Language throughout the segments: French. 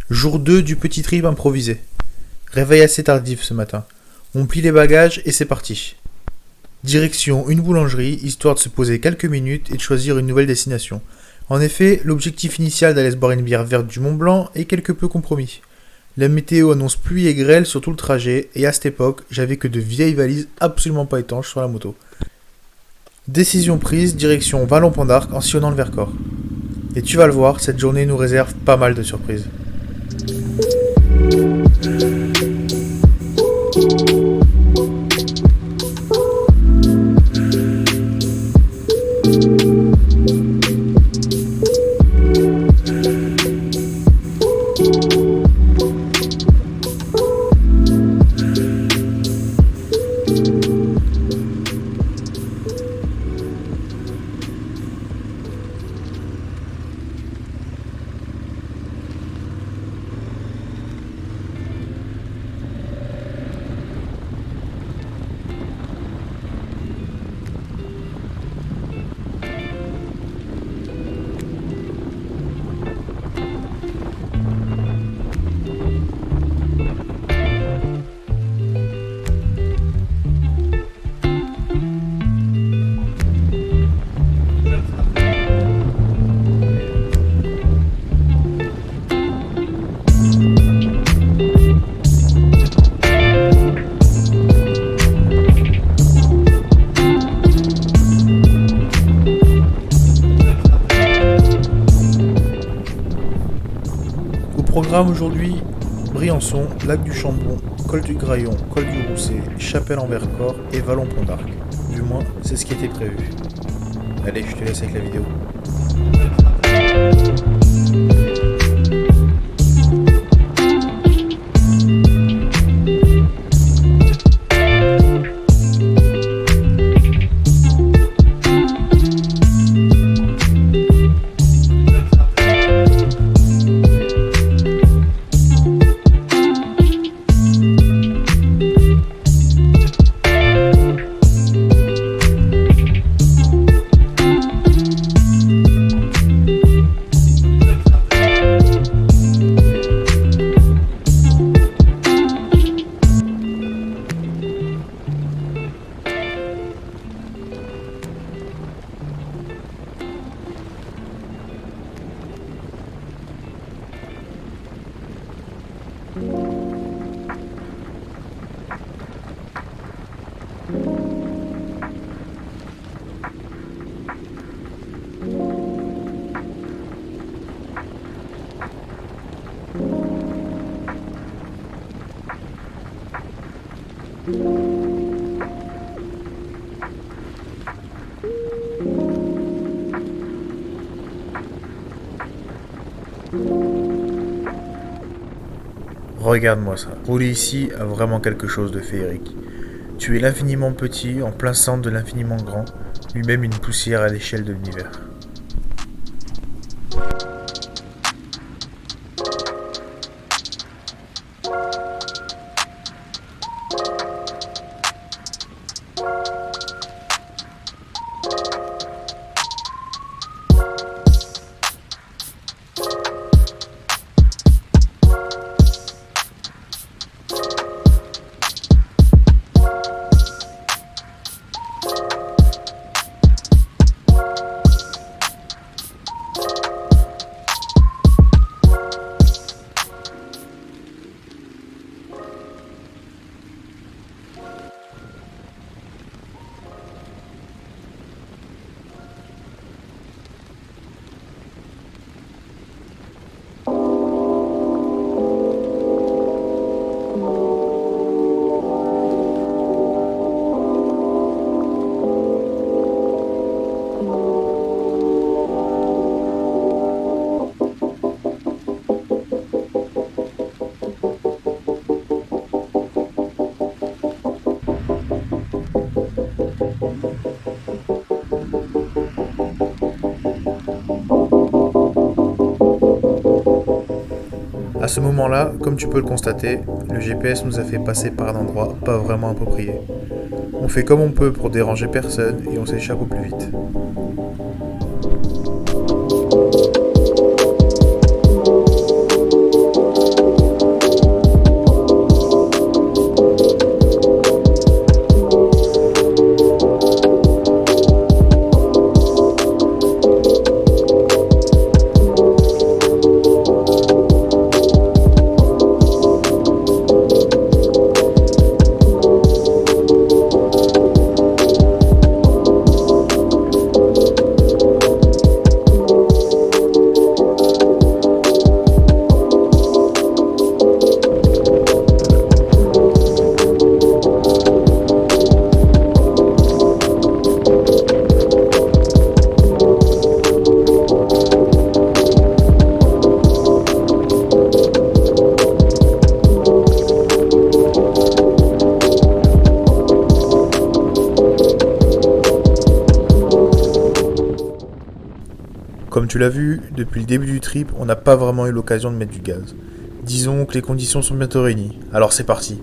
Jour 2 du petit trip improvisé. Réveil assez tardif ce matin. On plie les bagages et c'est parti. Direction une boulangerie, histoire de se poser quelques minutes et de choisir une nouvelle destination. En effet, l'objectif initial d'aller se boire une bière verte du Mont Blanc est quelque peu compromis. La météo annonce pluie et grêle sur tout le trajet et à cette époque, j'avais que de vieilles valises absolument pas étanches sur la moto. Décision prise, direction Vallon-Pont d'Arc en sillonnant le Vercors. Et tu vas le voir, cette journée nous réserve pas mal de surprises. Au programme aujourd'hui, Briançon, Lac du Chambon, Col du Graillon, Col du Rousset, Chapelle-en-Vercors et Vallon-Pont d'Arc. Du moins, c'est ce qui était prévu. Allez, je te laisse avec la vidéo. Regarde-moi ça. Rouler ici a vraiment quelque chose de féerique. Tu es l'infiniment petit en plein centre de l'infiniment grand, lui-même une poussière à l'échelle de l'univers. À ce moment-là, comme tu peux le constater, le GPS nous a fait passer par un endroit pas vraiment approprié. On fait comme on peut pour déranger personne et on s'échappe au plus vite. tu l'as vu, depuis le début du trip, on n'a pas vraiment eu l'occasion de mettre du gaz. Disons que les conditions sont bientôt réunies. Alors c'est parti.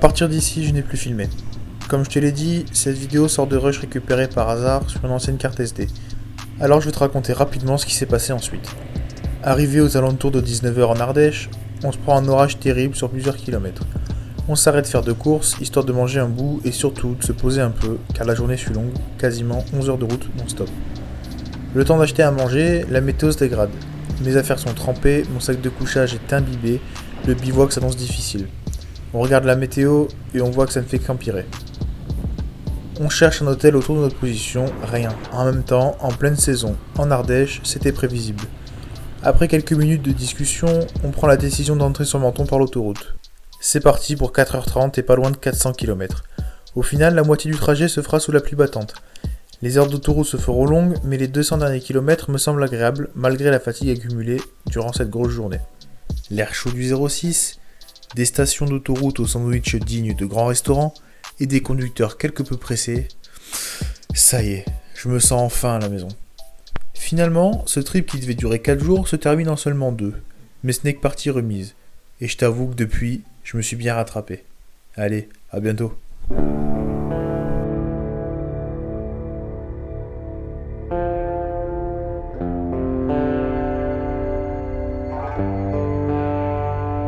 partir d'ici, je n'ai plus filmé. Comme je te l'ai dit, cette vidéo sort de rush récupérée par hasard sur une ancienne carte SD. Alors je vais te raconter rapidement ce qui s'est passé ensuite. Arrivé aux alentours de 19h en Ardèche, on se prend un orage terrible sur plusieurs kilomètres. On s'arrête faire 2 courses, histoire de manger un bout et surtout de se poser un peu, car la journée fut longue, quasiment 11 heures de route non-stop. Le temps d'acheter à manger, la météo se dégrade. Mes affaires sont trempées, mon sac de couchage est imbibé, le bivouac s'annonce difficile. On regarde la météo et on voit que ça ne fait qu'empirer. On cherche un hôtel autour de notre position, rien. En même temps, en pleine saison, en Ardèche, c'était prévisible. Après quelques minutes de discussion, on prend la décision d'entrer sur Menton par l'autoroute. C'est parti pour 4h30 et pas loin de 400 km. Au final, la moitié du trajet se fera sous la pluie battante. Les heures d'autoroute se feront longues, mais les 200 derniers kilomètres me semblent agréables, malgré la fatigue accumulée durant cette grosse journée. L'air chaud du 06, des stations d'autoroute aux sandwichs dignes de grands restaurants, et des conducteurs quelque peu pressés. Ça y est, je me sens enfin à la maison. Finalement, ce trip qui devait durer 4 jours se termine en seulement 2, mais ce n'est que partie remise. Et je t'avoue que depuis, je me suis bien rattrapé. Allez, à bientôt.